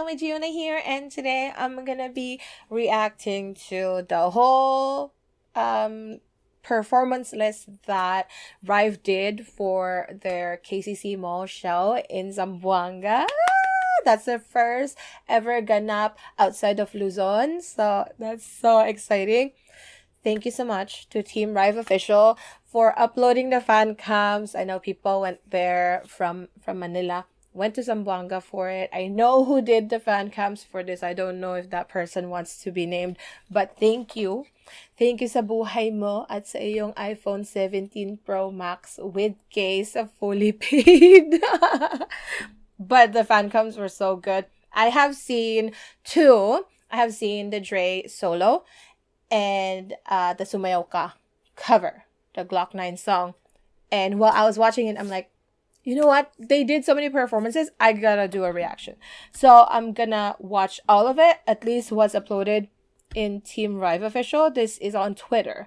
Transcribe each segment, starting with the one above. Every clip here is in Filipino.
Mommy Giona here, and today I'm gonna be reacting to the whole performance list that Rive did for their KCC Mall show in Zamboanga. That's the first ever ganap outside of Luzon, so that's so exciting. Thank you so much to Team Rive Official for uploading the fan cams. I know people went there from Manila, went to Zamboanga for it. I know who did the fan cams for this. I don't know if that person wants to be named, but thank you. Thank you sa buhay mo at sa iyong iPhone 17 Pro Max with case of fully paid. But the fan cams were so good. I have seen two. I have seen the Dre solo and the Sumayaw Ka cover, the Glock 9 song. And while I was watching it, I'm like, you know what? They did so many performances. I gotta do a reaction. So I'm gonna watch all of it, at least what's uploaded in Team Rive Official. This is on Twitter.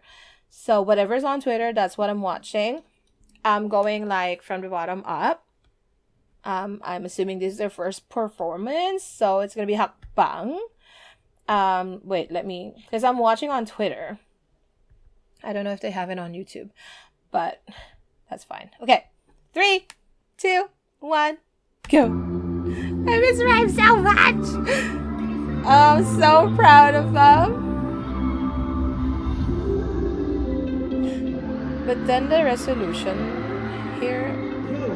So whatever's on Twitter, that's what I'm watching. I'm going like from the bottom up. I'm assuming this is their first performance. So it's gonna be Hakbang. Wait, because I'm watching on Twitter. I don't know if they have it on YouTube, but that's fine. Okay, 3, 2, 1, go. I miss Rive so much. I'm so proud of them. But then the resolution here,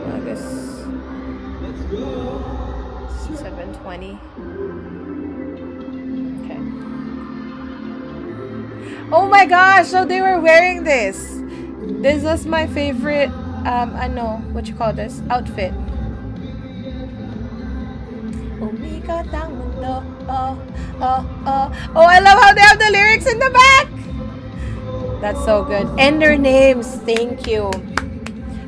I guess 720. Okay. Oh my gosh, so they were wearing this. This was my favorite, what you call this? Outfit. Umikot ang mundo, oh, oh, oh. Oh, I love how they have the lyrics in the back. That's so good. And their names, thank you.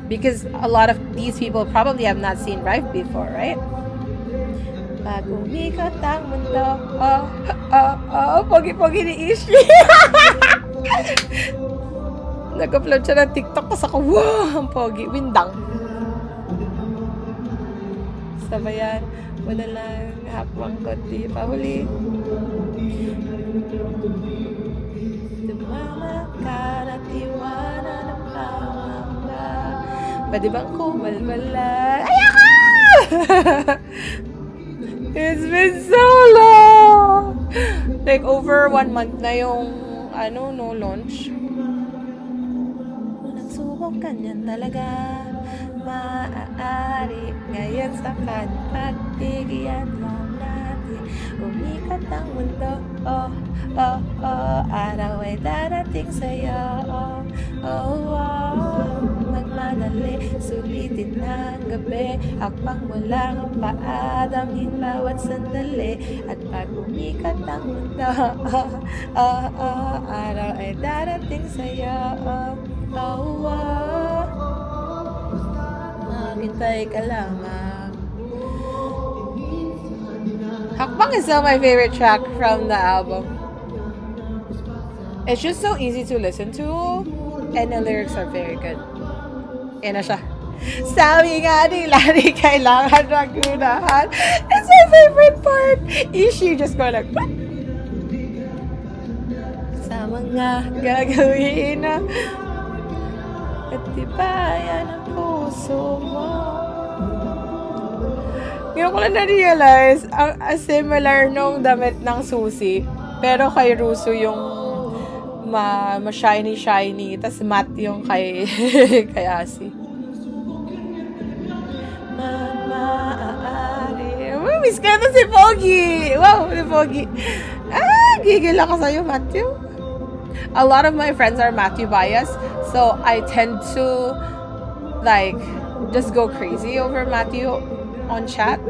Because a lot of these people probably have not seen Rive before, right? Pag umikot ang mundo, oh, oh, oh. Pogi-pogi ni Ishi. Nag-upload siya ng TikTok kasi ako, wow, ang pogi. Windang. Sabayan, wala lang hapwang konti pahuli. Dumama ka na tiwana ng pangamba. Pwede bang kumalmalan? Ayoko! It's been so long! Like over 1 month na yung launch. Nagsubok ka niyan talaga, maaari ngayon sa pagbigyan lang natin. Umikat ang mundo, oh, oh, oh. Araw ay darating sa'yo, oh, oh, oh. Magmadali, sulitin ng gabi. Hakbang mo lang ang paadamhin bawat sandali. At pag umikat ang mundo, oh, oh, oh. Araw ay darating sa'yo, oh, oh, oh. Maghintay ka lamang. Hakbang is still my favorite track from the album. It's just so easy to listen to, and the lyrics are very good. Yan na siya. Sabi nga nila, di kailangan magunahan. It's my favorite part. Ishi just go like, what? Sa mga gagawin na at tibayan ang puso mo. Ngayon ko lang na-realize, ang similar nung damit ng Susi. Pero kay Russo yung ma-shiny-shiny. Tas matte yung kay Asi. Maaari. Miss ka na si Pogi! Wow, si Pogi. Gigil ako sa'yo, Matthew. A lot of my friends are Matthew bias. So, I tend to, just go crazy over Matthew on chat.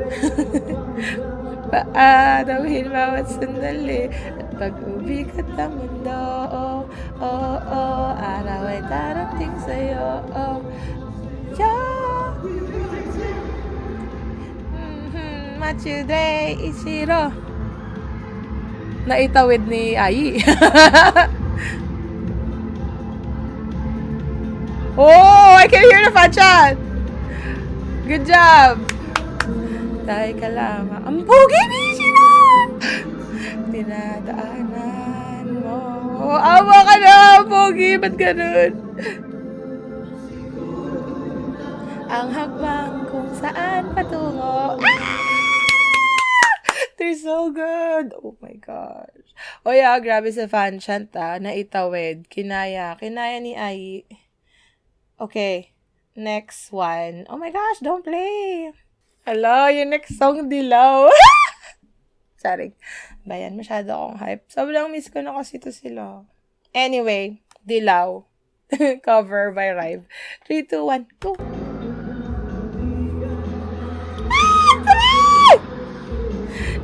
Paadawin bawat sandali at pag-ubigat ang mundo, oh, oh, oh. Araw ay darating sa'yo, oh, yeah. Matthew, Dre, Ichiro. Naitawid ni Ai. Oh, I can hear the fan chat. Good job. Tayo ka lamang. Ang pogi ni Shiro! Dinadaanan mo. Awa ka na, pogi! Ba't ganun? Ang hakbang kung saan patungo. They're so good! Oh my gosh. Oh yeah, grabe sa fan chant naitawid. Kinaya ni Ai. Okay, next one. Oh my gosh, don't play! Hello, yung next song, Dilaw. Sorry. Bayan, masyado akong hype. Sobrang miss ko na kasi ito sila. Anyway, Dilaw. Cover by Rive. 3, 2, 1, go!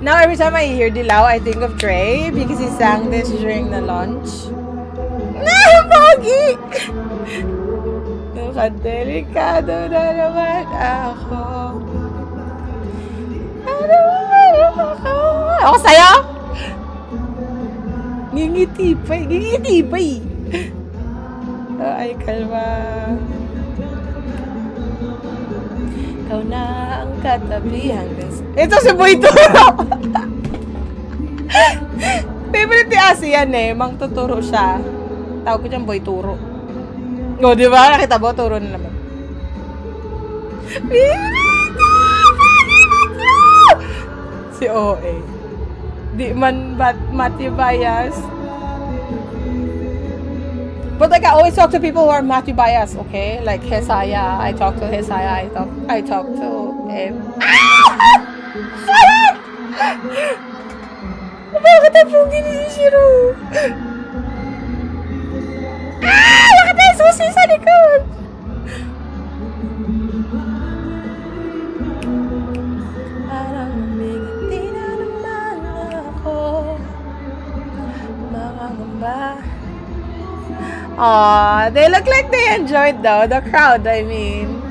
Now, every time I hear Dilaw, I think of Dre because he sang this during the launch. Pogi! Nakadelikado na naman ako. Ako sa'yo? Ngingiti pa. Ay, kalma. Ikaw na ang katabihan. Ito si Boy Turo. Favorite ni Asi yan Mang tuturo siya. Tawag ko dyan Boy Turo. O, di ba? Nakita mo? Turo na naman. Si OA. Di man Matthew Bias. But like I always talk to people who are Matthew Bias, okay? Like Hesaya, I talk to Hesaya, I talk to him. Bakit ang pugi ni Shiro? Bakit ang susi sa likod? Aw, they look like they enjoyed though. The crowd, I mean.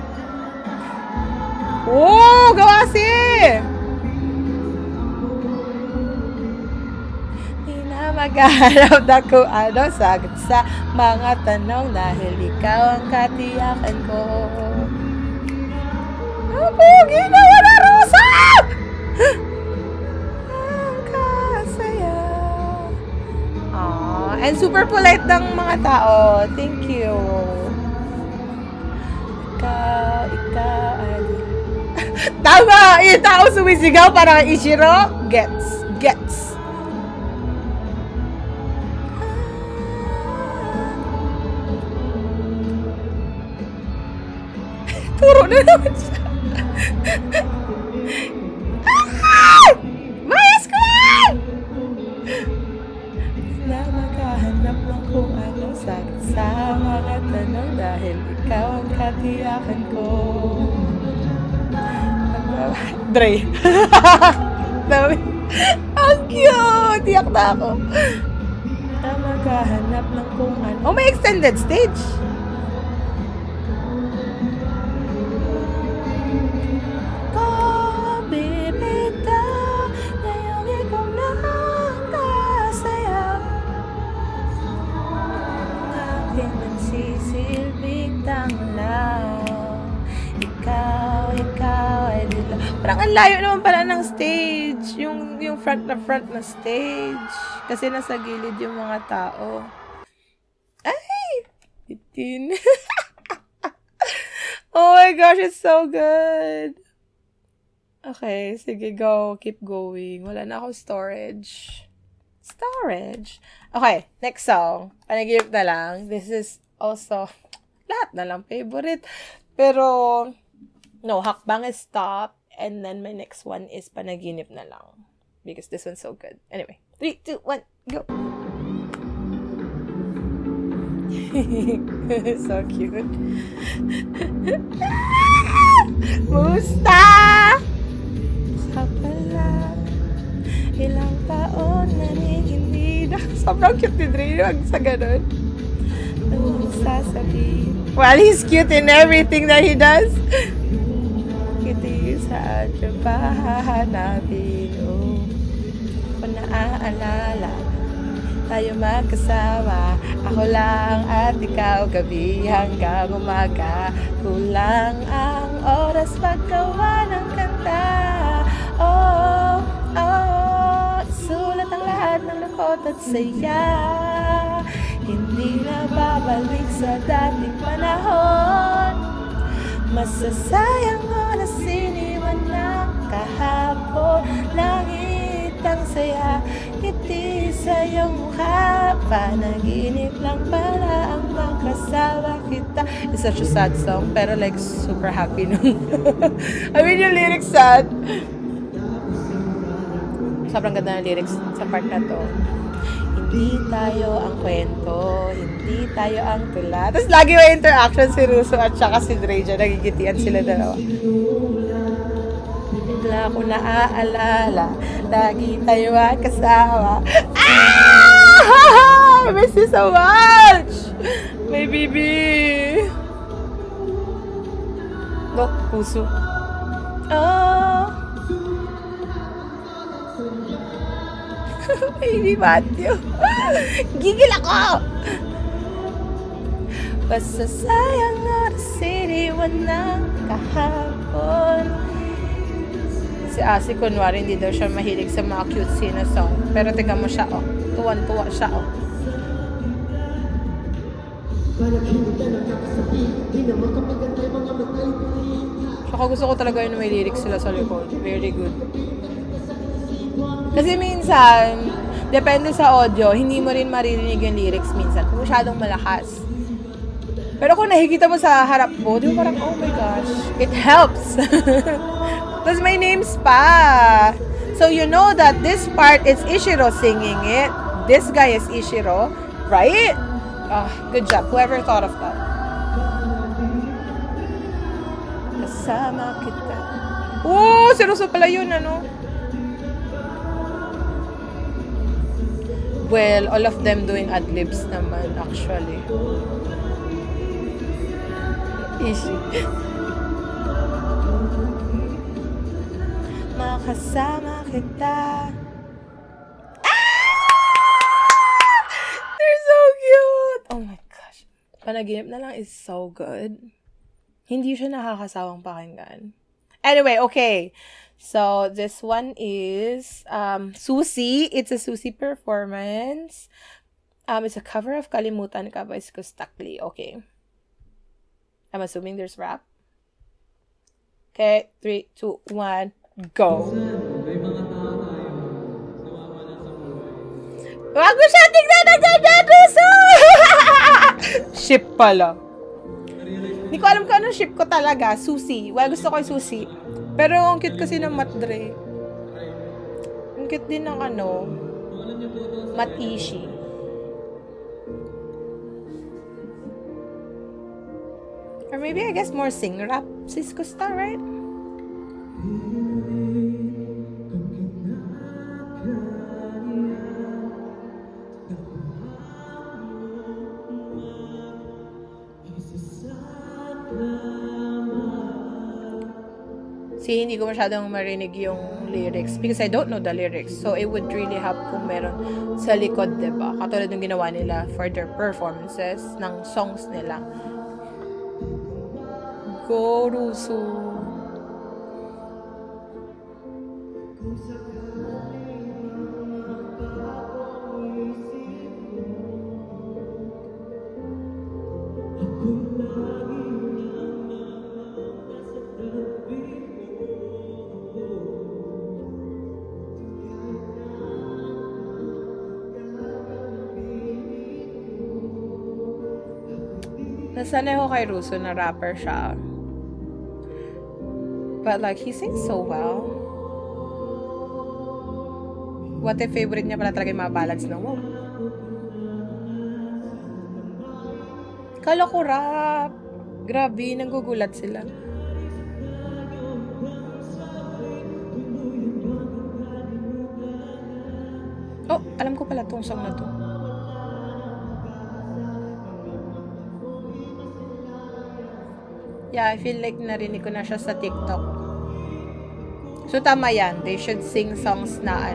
Oh, gawasi! Di na maghahanap na kung ano sagot sa mga tanong dahil ikaw ang katiyakan ko. Ang pogi na wala rosa! And super polite ng mga tao. Thank you. Ikaw, tama! Yung tao sumisigaw para kay Ichiro. Gets. Turo na naman siya. Mayas ko yan! Na maghahanap ng kung ano sagot sa mga tanong dahil ikaw ang katiyakan ko. Dre. Ang cute! Tiyak na ako. Na maghahanap ng kung ano. Oh, may extended stage! Parang ang layo naman pala ng stage. Yung front na stage. Kasi nasa gilid yung mga tao. Ay! Bitin. Oh my gosh, it's so good. Okay, sige, go. Keep going. Wala na ako storage. Okay, next song. Panaginip na lang. This is also, lahat na lang favorite. Pero, no, Hakbang is top. And then my next one is Panaginip na lang. Because this one's so good. Anyway, 3, 2, 1, go! So cute. Musta? Sa pala, ilang taon na hindi na. Sobrang cute ni Dre sa ganun. Ano sasabihin? Well, he's cute in everything that he does. Kiti sa atin pa hahanapin. Oh, kung naaalala, tayo magkasama. Ako lang at ikaw gabi hanggang umaga. Kulang ang oras paggawa ng kanta. Oh, at saya, hindi na babalik sa dating panahon. Masasayang oras iniwan ng kahapon. Langit ang saya, ngiti sa iyong mukha. Panaginip lang pala ang makasama kita. It's such a sad song, pero like super happy nung I mean yung lyrics sad. Sobrang ganda ng lyrics sa part na to. Hindi tayo ang kwento, hindi tayo ang tula. Tapos lagi may interaction si Russo at saka si Dre dyan. Nagigitian sila dalawa. Wala ko naaalala, lagi tayo ang kasama. Ah! I miss you so much! My baby! No, puso. Oh! Baby Matthew. Gigil ako! Basta sayang oras iniwan ng kahapon. Si Asi kunwari hindi daw siya mahilig sa mga cutesy na song. Pero tingnan mo siya, oh. Tuwan-tuwa siya, oh. Saka gusto ko talaga yung may lyrics sila sa likod. Very good. Kasi minsan, depende sa audio, hindi mo rin maririnig yung lyrics minsan. Kung masyadong malakas. Pero kung nakikita mo sa harap mo, di mo parang, oh my gosh, it helps. Tapos may names pa. So you know that this part is Ishiro singing it. This guy is Ishiro, right? Good job. Whoever thought of that. Kasama kita. Oh, seryoso pala yun, ano? Well, all of them doing ad-libs naman, actually. Easy. Makasama kita. They're so cute! Oh my gosh. Panaginip na lang is so good. Hindi siya nakakasawang pakinggan. Anyway, okay. So, this one is Susi. It's a Susi performance. It's a cover of Kalimutan Ka by Skustakli. Okay. I'm assuming there's rap. Okay, 3, 2, 1, go. Wag mo siya tignan na ganyan, Russo! Ship pala. Hindi ko alam kung anong ship ko talaga. Susi. Well, gusto ko yung Susi. Pero ang cute kasi ng Matdre. Ang cute din ng Matishi. Or maybe I guess more sing rap. Cisco Star, right? See, hindi ko masyadong marinig yung lyrics because I don't know the lyrics. So, it would really help kung meron sa likod, diba? Katulad ng ginawa nila for their performances ng songs nila. Go, Russo! Nasanay ko kay Russo na rapper siya. But like, he sings so well. What if favorite niya pala talaga yung mga ballads na wow. Kala ko rap. Grabe, nanggugulat sila. Oh, alam ko pala tong song na to. Yeah, I feel like narinig ko na siya sa TikTok. So, tama yan. They should sing songs na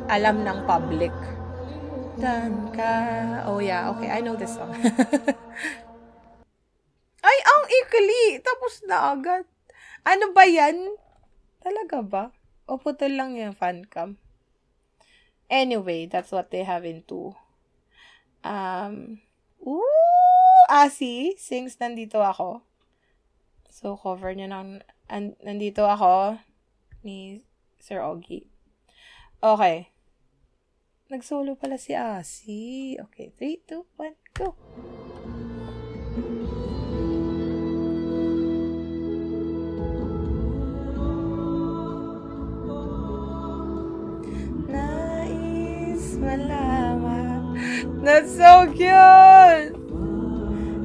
alam ng public. Dan ka. Oh, yeah. Okay, I know this song. Ay, ang ikli! Tapos na agad. Ano ba yan? Talaga ba? O putol lang yung fan cam? Anyway, that's what they have in 2. Asi sings Nandito Ako. So, cover niya ng Nandito Ako ni Sir Ogie. Okay. Nag-solo pala si Asi. Okay, 3, 2, 1, go! Nais malaman. That's so cute!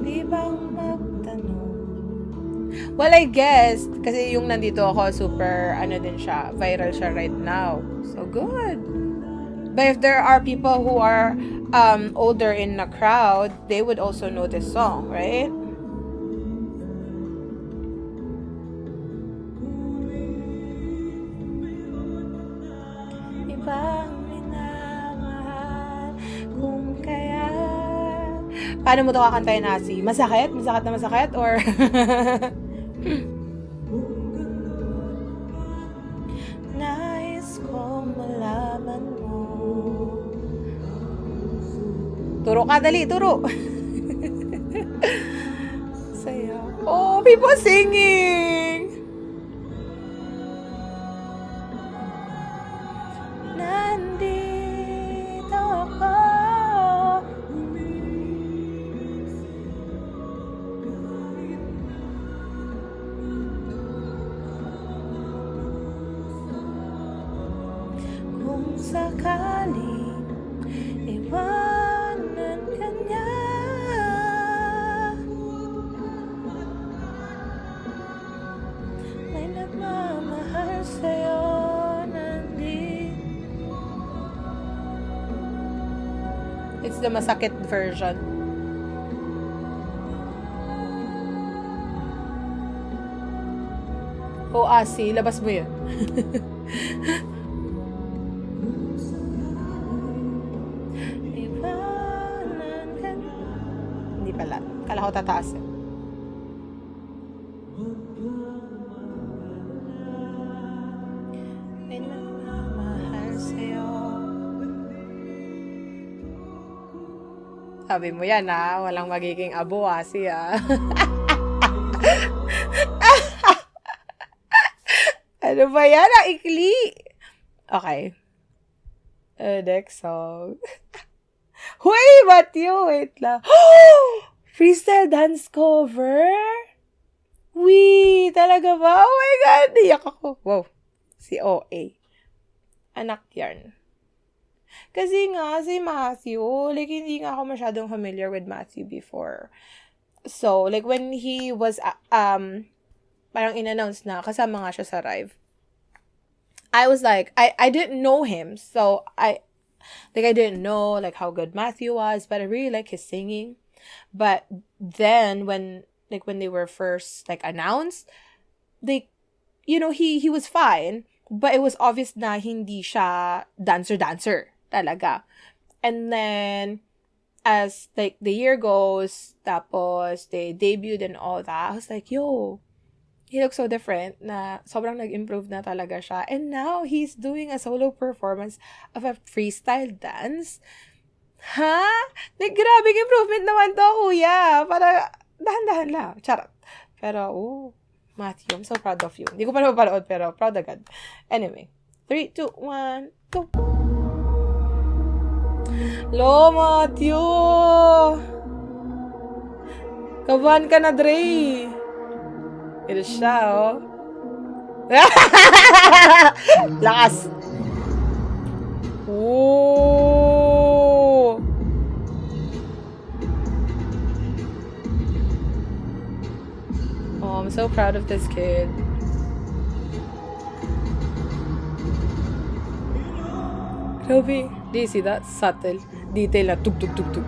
Di bang magtanong? Well, I guess, kasi yung Nandito Ako, super, din siya, viral siya right now. So, good. But if there are people who are older in the crowd, they would also know this song, right? Ibang minamahal kung kaya. Paano mo ito kakantayin, Asi? Masakit? Masakit na masakit? Or... Nais kong malaman mo. Turo ka, dali, turo. Saya. Oh, people singing. Nandito ako. Kung sakali iwanan ka niya, may nagmamahal sa'yo, nandito. It's the masakit version. Oh, Asi, labas mo yun. Hindi pala. Kala ko tataas eh. May nagmamahal sa'yo. Sabi mo yan walang magiging abo Asi Ano ba yan? Ikli! Okay. Next song. Huy, Matthew! Wait lang. Freestyle dance cover? Wee! Talaga ba? Oh my God! Iyak ako. Wow. Si OA. Anak yan. Kasi nga, si Matthew, like, hindi nga ako masyadong familiar with Matthew before. So, like, when he was, parang in-announce na, kasama nga siya sa Rive, I was like, I didn't know him. So, I didn't know, like, how good Matthew was, but I really like his singing. But then, when they were first, like, announced, he was fine, but it was obvious na hindi siya dancer talaga. And then, as, like, the year goes, tapos, they debuted and all that, I was like, yo, he looks so different na sobrang nag-improve na talaga siya. And now, he's doing a solo performance of a freestyle dance. Ha? Like, grabing improvement naman to, kuya. Para, dahan-dahan lang. Charot. Pero, Matthew, I'm so proud of you. Hindi ko pa napapanood, pero proud agad. Anyway, 3, 2, 1, go! Lo, Matthew! Kabahan ka na, Dre! Ito siya, oh. Lakas! Ooh! Oh, I'm so proud of this kid. Grabe. Do you see that? Subtle detail na tuk tuk tuk tuk.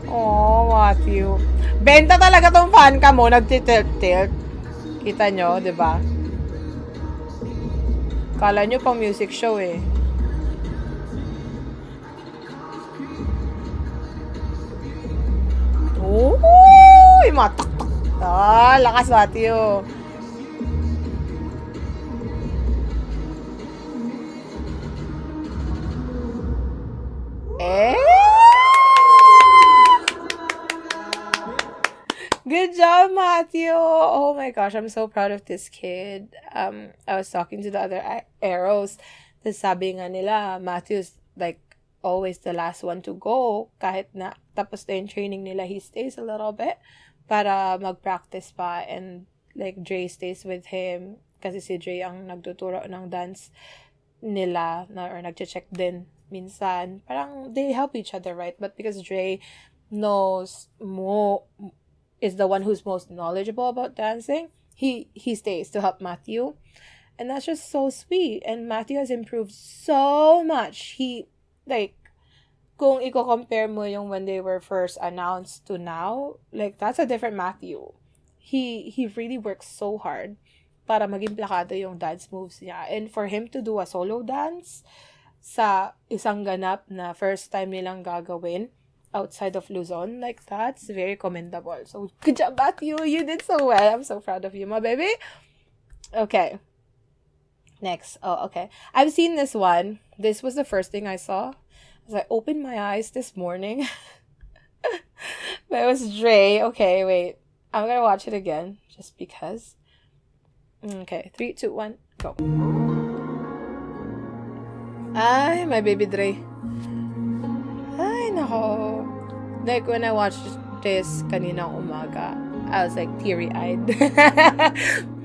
Oh, Matthew. Benta talaga tong fan ka mo, nagtitilt-tilt. Kita nyo, di ba? Kala nyo pang music show eh. Uy! Mataktak. Ah, lakas, Matthew. Eh? Good job, Matthew. Oh my gosh, I'm so proud of this kid. I was talking to the other arrows. The sabi nga nila, Matthew's like always the last one to go. Kahit na tapos na yung training nila, he stays a little bit para mag-practice pa. And like Dre stays with him kasi si Dre ang nagtuturo ng dance nila or nagche-check din minsan. Parang they help each other, right? But because Dre knows more, is the one who's most knowledgeable about dancing, he stays to help Matthew. And that's just so sweet. And Matthew has improved so much. He, like, kung i-compare mo yung when they were first announced to now, like, that's a different Matthew. He really works so hard para maging plakado yung dance moves niya. And for him to do a solo dance sa isang ganap na first time nilang gagawin outside of Luzon, like, that's very commendable. So, good job, Matthew. You did so well. I'm so proud of you, my baby. Okay. Next. Oh, okay. I've seen this one. This was the first thing I saw. As I opened my eyes this morning. But it was Dre. Okay, wait. I'm gonna watch it again. Just because. Okay. 3, 2, 1, go. Ay, my baby Dre. Ay, nako. Like, when I watched this kaninang umaga, I was like teary-eyed.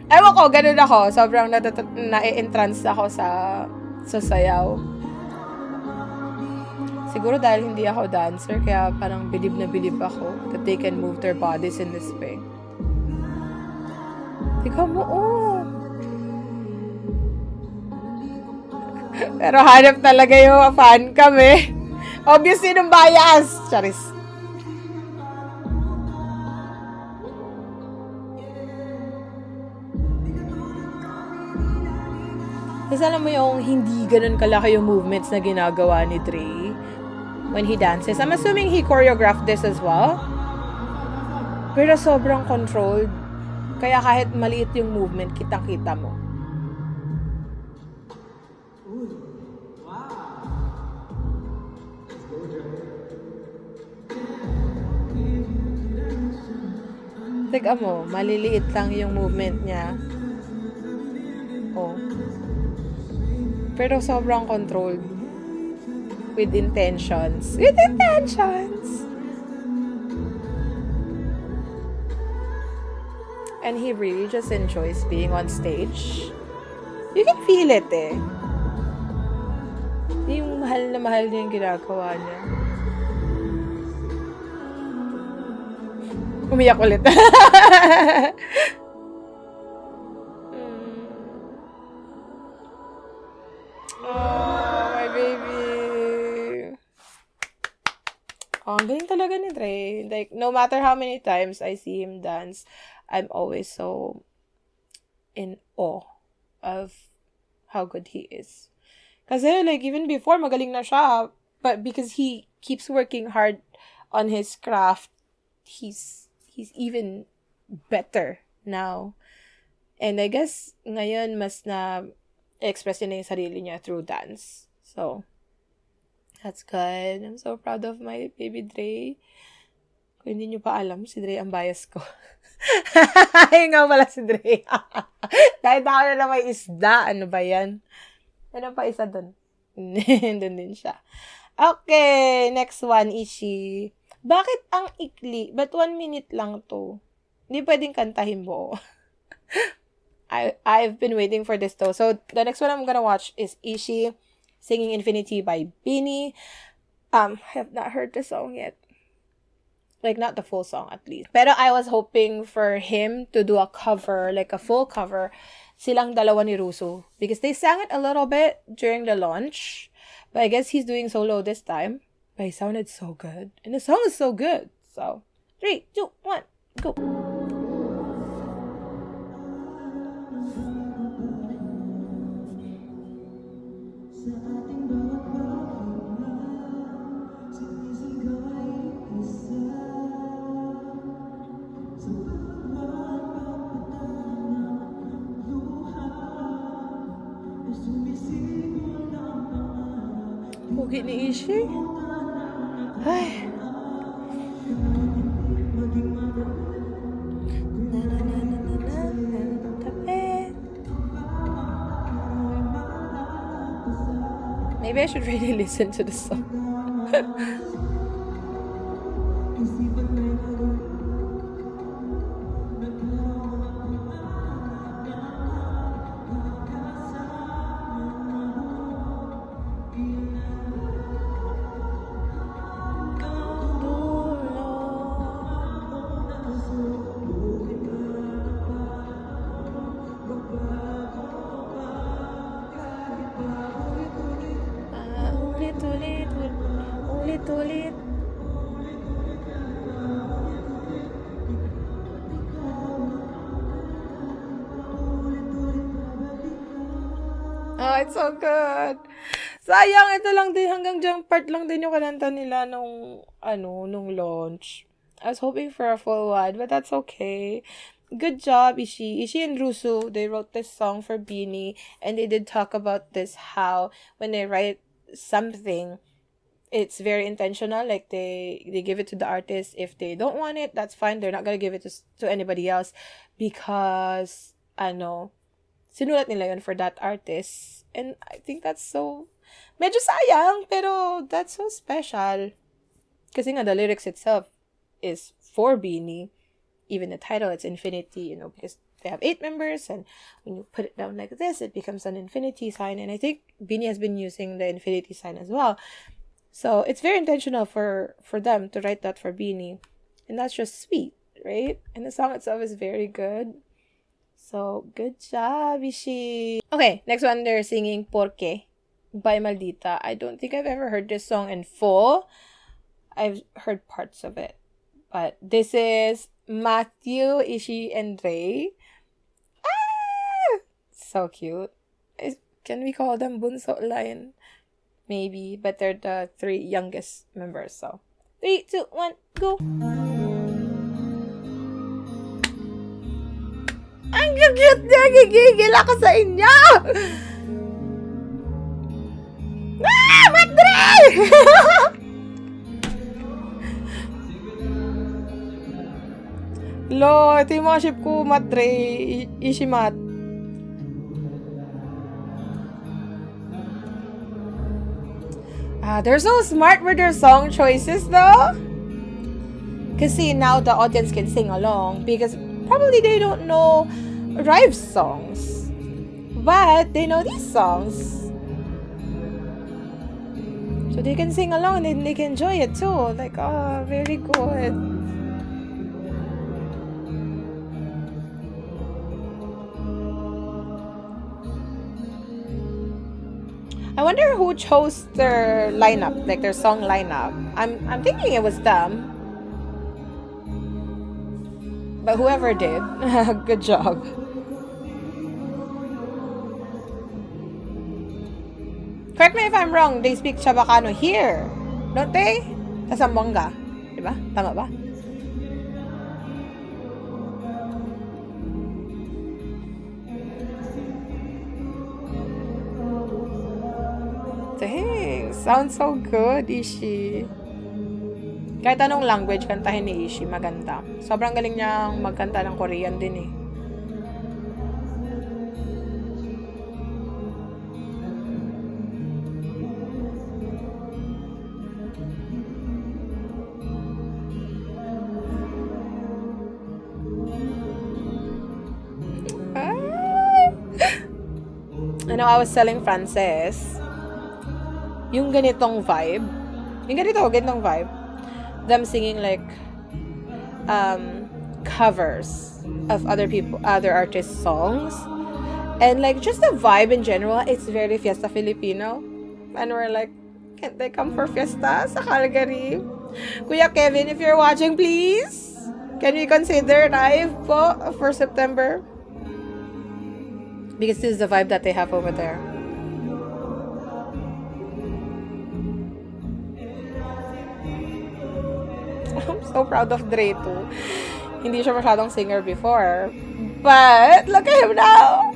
Ewan ko, ganun ako. Sobrang na-entrance ako sa sayaw. Siguro dahil hindi ako dancer, kaya parang bilib na bilib ako that they can move their bodies in this way. Ikaw mo, oh. Pero hanap talaga yung fan kami. Obviously, nung bias. Charis. Kasi alam mo yung hindi ganun kalaki yung movements na ginagawa ni Dre when he dances. I'm assuming he choreographed this as well. Pero sobrang controlled. Kaya kahit maliit yung movement, kitang-kita mo. Teka mo, maliliit lang yung movement niya. Oh. Pero sobrang controlled. With intentions. With intentions! And he really just enjoys being on stage. You can feel it eh. Yung mahal na mahal niya yung ginagawa niya. Umiyak ulit. Oh, my baby. Oh, ang galing talaga ni Dre. Like, no matter how many times I see him dance, I'm always so in awe of how good he is. Kasi, like, even before, magaling na siya. But because he keeps working hard on his craft, he's even better now. And I guess, ngayon, mas na express niya na yung sarili niya through dance. So, that's good. I'm so proud of my baby Dre. Kung hindi nyo pa alam, si Dre ang bias ko. Ayun nga pala si Dre. Kahit ako na may isda. Ano ba yan? Ano pa isa dun? Dun din siya. Okay, next one, Ishi. Bakit ang ikli? But 1 minute lang to. Hindi pwedeng kantahin buo. I've been waiting for this though. So the next one I'm gonna watch is Ishi singing Infinity by Beanie. I have not heard the song yet. Like, not the full song at least. Pero I was hoping for him to do a cover, like a full cover, silang dalawa ni Russo. Because they sang it a little bit during the launch. But I guess he's doing solo this time. But he sounded so good. And the song is so good. So, 3, 2, 1, go. Pugi ni Ishi. Ay. Maybe I should really listen to the song. Ulit-ulit. Oh, it's so good. Sayang, ito lang din, hanggang dyan part lang din yung kananta nila nung launch. I was hoping for a full one, but that's okay. Good job, Ishi. Ishi and Rusu, they wrote this song for Beanie, and they did talk about this, how when they write something, it's very intentional. Like, they give it to the artist. If they don't want it, that's fine. They're not gonna give it to anybody else because, sinulat nila yun for that artist. And I think that's so, medyo sayang, pero that's so special. Kasi nga, the lyrics itself is for Beanie. Even the title, it's infinity, because they have 8 members, and when you put it down like this, it becomes an infinity sign. And I think Beanie has been using the infinity sign as well. So it's very intentional for them to write that for Beanie. And that's just sweet, right? And the song itself is very good. So, good job, Ishi. Okay, next one, they're singing Porque by Maldita. I don't think I've ever heard this song in full. I've heard parts of it. But this is Matthew, Ishi, and Ray. Ah! So cute. Can we call them Bunso Lion? Maybe, but they're the 3 youngest members. So, 3, 2, 1, go! Ang cute niya! Gigigil ako sa inyo! Ah! Madre! Lo, ito yung mga ship ko, Madre. Ishimat. They're so smart with their song choices, though. Kasi now the audience can sing along because probably they don't know Rive's songs, but they know these songs, so they can sing along and they can enjoy it too. Like, oh, very good. I wonder who chose their lineup, like their song lineup. I'm thinking it was them. But whoever did, good job. Correct me if I'm wrong, they speak Chabacano here, don't they? Sa Zamboanga, diba? Tama ba? Dang, sounds so good, Ishi. Kahit anong language kantahin ni Ishi, maganda. Sobrang galing niyang magkanta ng Korean din eh. I was telling Frances, yung ganitong vibe, them singing like covers of other artists' songs, and like just the vibe in general, it's very Fiesta Filipino, and we're like, can't they come for Fiesta sa Calgary? Kuya Kevin, if you're watching, please, can we consider live po for September? Because this is the vibe that they have over there. I'm so proud of Dre too. Hindi siya masyadong singer before. But, look at him now!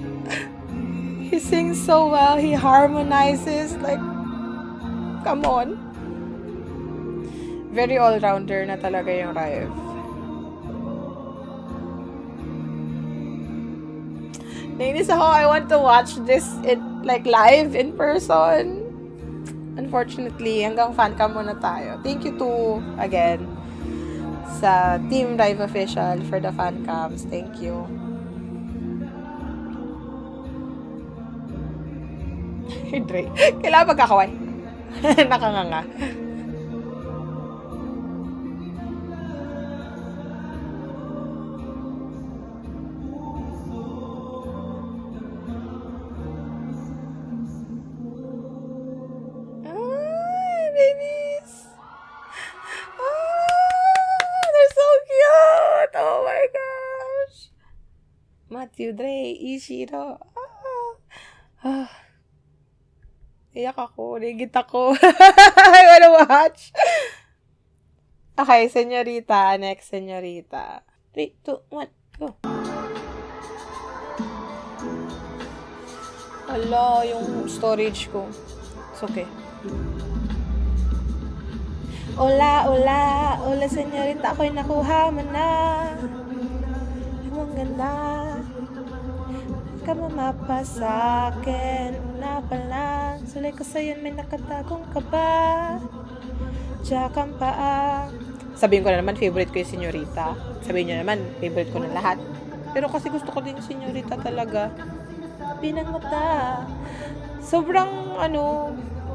He sings so well. He harmonizes. Like, come on. Very all-rounder na talaga yung Rive. Nainis ako. I want to watch this live in person. Unfortunately, hanggang fan cam muna tayo. Thank you to, again, sa Team Rive Official for the fan cams. Thank you. Dre, kailangan magkakaway. Nakanganga. Babies. They're so cute. Oh my gosh. Matthew, Dre, Ishiro. Iyak ako. Rigit ako. I wanna watch. Okay, senyorita. Next, senyorita. 3, 2, 1, go. Hala, yung storage ko. It's okay. Hola, hola, hola senyorita, ako'y nakuha mo na. Ang ganda. Ka mamapa sa akin. Una pa lang, sulay ko sa'yo may nakatagong kaba. Tsakang paa. Sabihin ko na naman, favorite ko yung senyorita. Sabihin nyo naman, favorite ko na lahat. Pero kasi gusto ko din yung senyorita talaga. Pinang mata. Sobrang,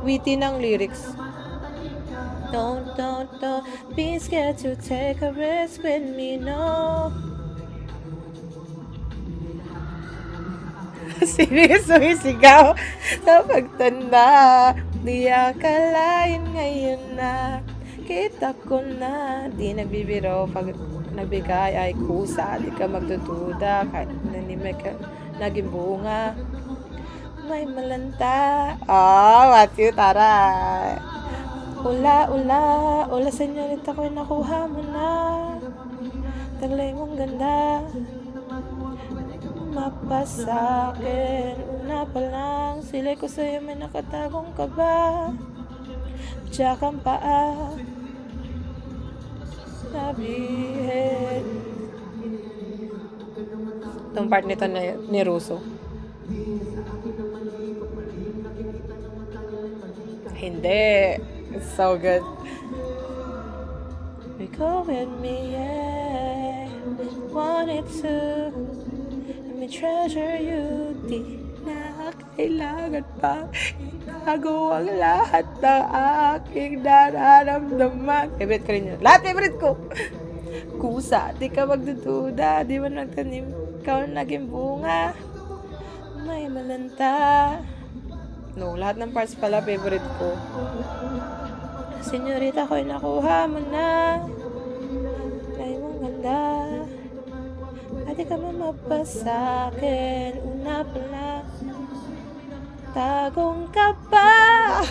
witty ng lyrics. Don't be scared to take a risk with me, no. Seryoso isigaw sa pagtanda. Di akalain ngayon na kita ko na. Di nagbibiro pag nabigay ay kusa. Di ka magdududa kahit nanimay ka naging bunga. May malanta. Matthew, tara. Ula, senyorita ko'y nakuha mo na. Taglay mong ganda. Mapasakin. Una pa lang, sila'y ko sa'yo may nakatagong kaba. Tsakang paa. Sabihin. Itong part nito ni Russo. Hindi. It's so good. We go with me, yeah. Wanted to. Let me treasure you. Di na kailangan pa itago ang lahat ng aking nararamdaman. Favorite ko rin yun. Lahat favorite ko. Kusa, di ka magdududa. Di ba nagtanim? Ikaw naging bunga. May malanta. No, lahat ng parts pala favorite ko. Senyorita ko'y nakuha mo na. Ay mong ganda. Ate ka mamapa sa'kin. Una pa lang. Tagong ka pa.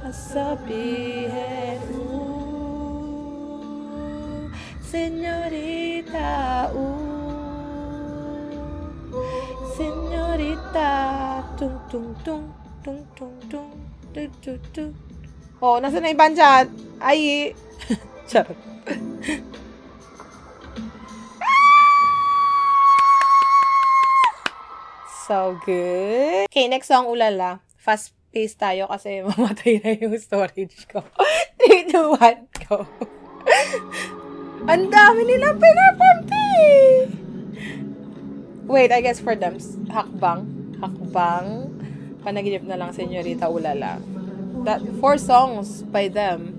Sabihin. Senyorita. Senyorita. Tung tung tung. Tung tung tung. Tung tung tung. Oh, nasa na ibang chat? Ay. Charot. So good. Okay, next song, Ulala. Fast pace tayo kasi mamatay na yung storage ko. 3, 2, 1, go. Ang dami nilang pinapunti. Wait, I guess for them, hakbang. Panaginip na lang, Senyorita Ulala. 4 songs by them.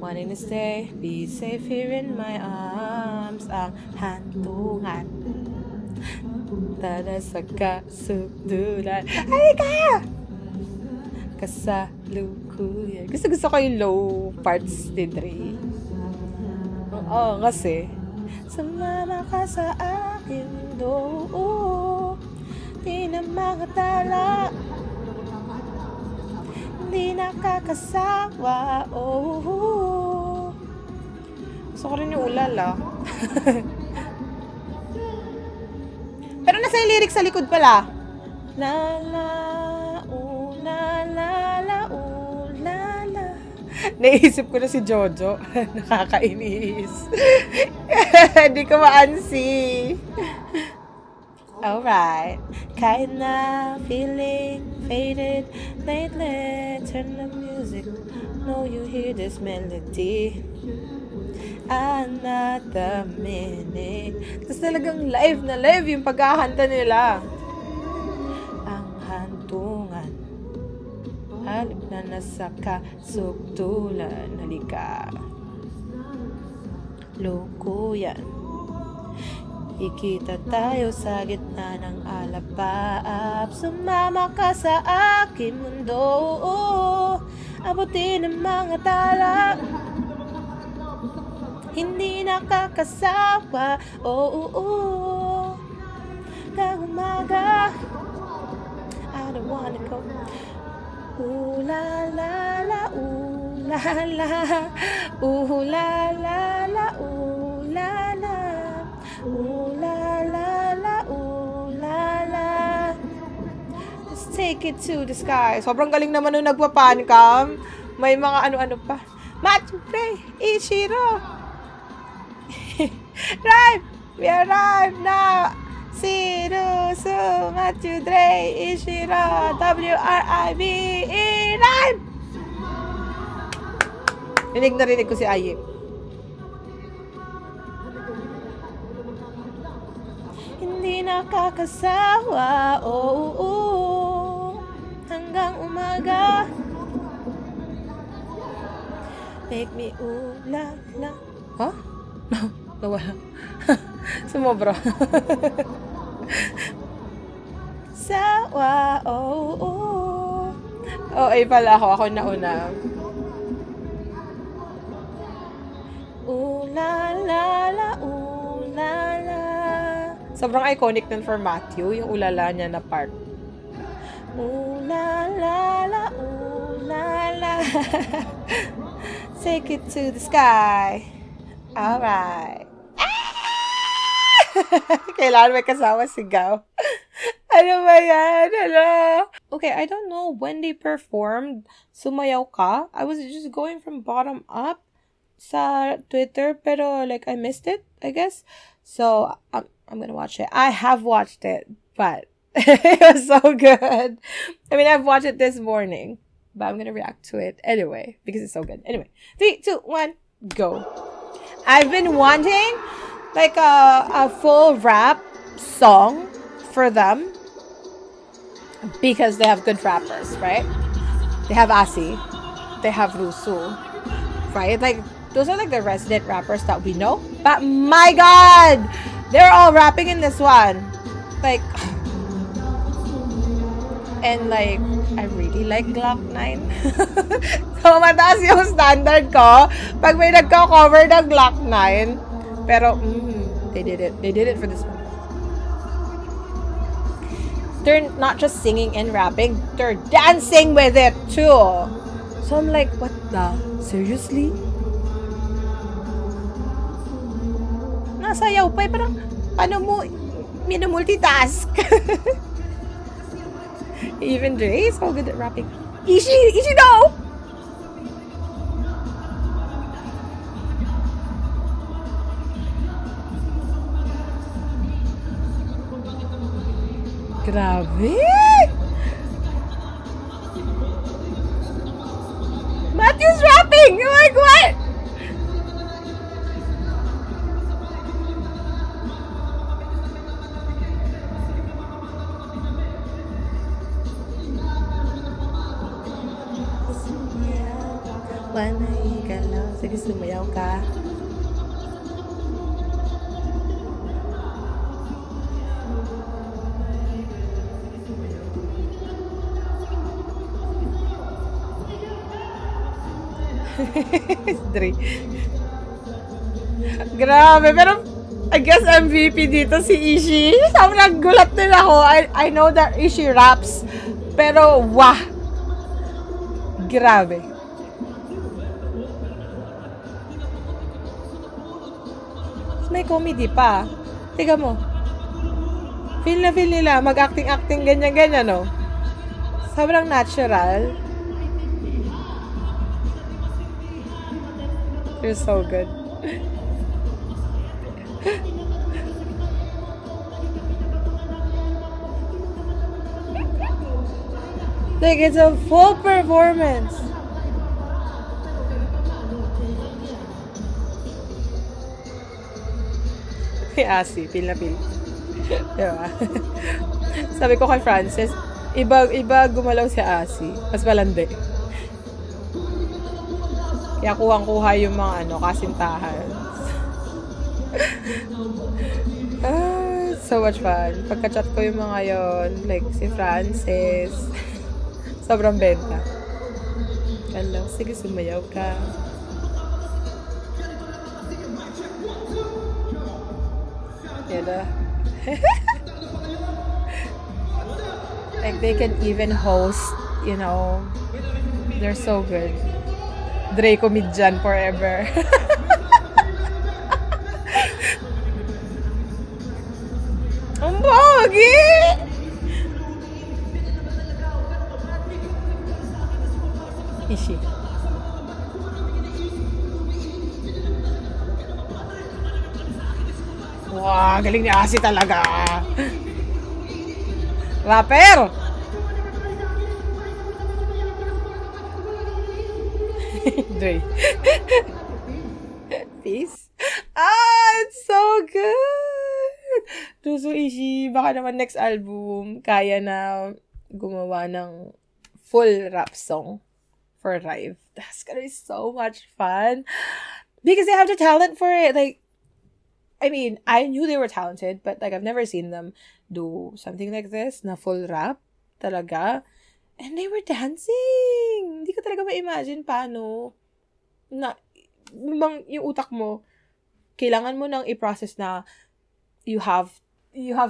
Wanting to stay, be safe here in my arms. Ang hantungan. Tada sa kasudulan. Ay, kaya! Kasalukuyan. Gusto ko yung low parts ni Dre. Oo, kasi sumama ka sa aking mundo. Di na mga tala. Hindi nakakasawa. Oh. Gusto ko rin yung Ulala. may lyrics sa likod pala. La la, ooh la la la, ooh la la. Naisip ko na si Jojo. Nakakainis. Hindi ko ma-ansi. Alright. Kinda feeling faded lately. Turn the music. Know you hear this melody. Another minute. Tapos talagang live na live yung pagkahanta nila. Ang hantungan. Halip na nasa kasuktulan. Halika. Loko yan. Ikita tayo sa gitna ng alapaap. Sumama ka sa aking mundo. Abutin ang mga tala. Hindi nakakasawa. Kang umaga. I don't wanna go. Ooh la la la, ooh la la. Ooh la la la, ooh la la. Ooh la la la, ooh la la. Let's take it to the sky. Sobrang galing naman nung nagpa-pancam. May mga ano-ano pa. Matsupre, Ichiro. Arrive! We arrive now! Sirusu, Matthew Dre, Ishiro, W-R-I-V-E, rhyme! Rinig ko si Ayip. Hindi nakakasawa, hanggang umaga. Make me la. Huh? Nawala. Sumobra. Sawa, ay pala ako. Ako nauna. La la la, la la. Sobrang iconic nun for Matthew, yung ulala niya na part. La la la, la la. Take it to the sky. Alright. Kailangan may kasama sigaw. Ano ba yan? Hello? Okay, I don't know when they performed Sumayaw Ka. I was just going from bottom up sa Twitter, pero like I missed it, I guess. So, I'm gonna watch it. I have watched it, but it was so good. I mean, I've watched it this morning, but I'm gonna react to it anyway, because it's so good. Anyway, 3, 2, 1, go. I've been wanting like a full rap song for them because they have good rappers, right? They have Asi, they have Rusu, right? Like those are like the resident rappers that we know. But my God, they're all rapping in this one, like, and like I really like Glock 9. So mataas yung standard ko pag may nagko-cover ng Glock 9. Pero they did it for this one. They're not just singing and rapping, they're dancing with it too. So I'm like, what the? Seriously? Nasayaw pa eh, parang paano mo minumultitask? Even Dre is so good at rapping. Ishi no! Grabe! Matthew's rapping! I'm like, what? Panay ka lang. Sige, sumayaw ka. Dre. Grabe, pero I guess MVP dito si Ishi. Sobrang gulat din ako. I know that Ishi raps, pero wah! Grabe. May comedy pa. Tiga mo. Feel na feel nila, mag-acting-acting, ganyan-ganyan, no? Sobrang natural. You're so good. Like, it's a full performance. Asi, feel na feel. Diba? Sabi ko kay Francis, iba gumalaw si Asi. Mas malandi. Kaya kuhang-kuha yung mga kasintahan. So much fun. Pagka-chat ko yung mga yon, like si Francis, sobrang benta. Hello, sige sumayaw ka. Yan. Like they can even host, they're so good. Draco Midjan forever. Ang pogi! Ishi. Wow, galing ni Asi talaga. Rapper! Dre. Peace. It's so good! Tuso Ishi, baka naman next album, kaya na gumawa ng full rap song for Rive. That's gonna be so much fun. Because they have the talent for it. Like, I mean, I knew they were talented, but like I've never seen them do something like this na full rap talaga. And they were dancing. Hindi ko talaga ma-imagine paano na yung utak mo, kailangan mo nang i-process na you have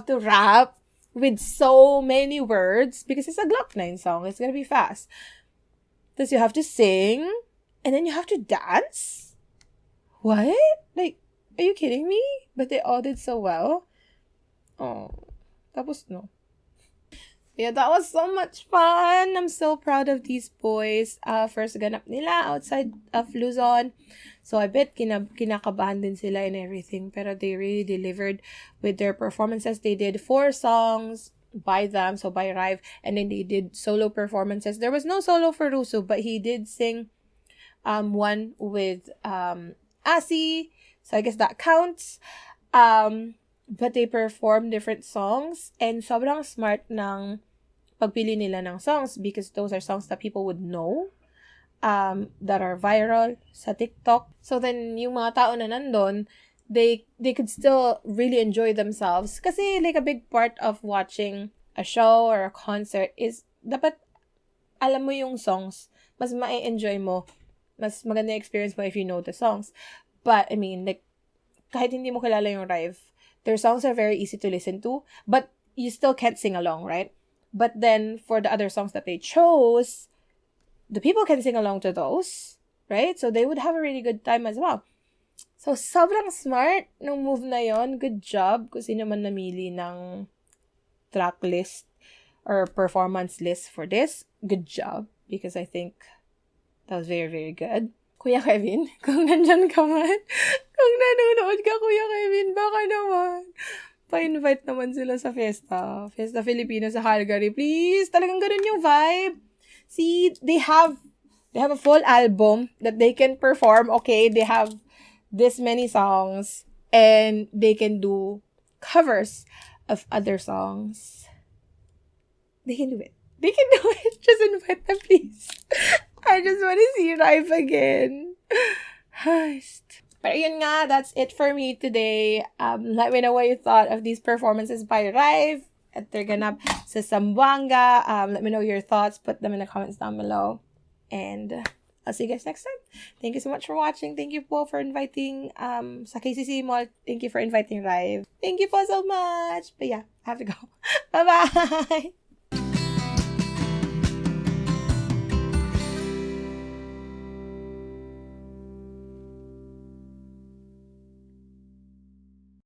to rap with so many words because it's a Glock 9 song. It's gonna be fast. Thus you have to sing and then you have to dance? What? Like, are you kidding me? But they all did so well. Oh, tapos no. Yeah, that was so much fun. I'm so proud of these boys. First ganap nila outside of Luzon. So I bet kinakabahan din sila and everything. Pero they really delivered with their performances. They did 4 songs by them, so by Rive. And then they did solo performances. There was no solo for Russo, but he did sing one with Asi. So I guess that counts. But they performed different songs and sobrang smart ng pagpili nila ng songs because those are songs that people would know, that are viral sa TikTok. So then yung mga tao na nandun, they could still really enjoy themselves kasi like a big part of watching a show or a concert is dapat alam mo yung songs, mas ma-enjoy mo, mas maganda yung experience mo if you know the songs. But I mean, like, kahit hindi mo kilala yung Rive, their songs are very easy to listen to, but you still can't sing along, right? But then, for the other songs that they chose, the people can sing along to those, right? So, they would have a really good time as well. So, sobrang smart ng move na yon. Good job kung sino man namili ng track list or performance list for this. Good job. Because I think that was very, very good. Kuya Kevin, kung nandyan ka man, kung nanonood ka, Kuya Kevin, baka naman, pa-invite naman sila sa Fiesta Filipino sa Calgary. Please, talagang ganun yung vibe. See, they have a full album that they can perform, okay? They have this many songs, and they can do covers of other songs. They can do it. They can do it. Just invite them, please. I just want to see Rive again. But yun nga, that's it for me today. Let me know what you thought of these performances by Rive at their ganap sa Zamboanga. Let me know your thoughts. Put them in the comments down below. And I'll see you guys next time. Thank you so much for watching. Thank you po for inviting sa KCC Mall. Thank you for inviting Rive. Thank you po so much. But yeah, I have to go. Bye-bye.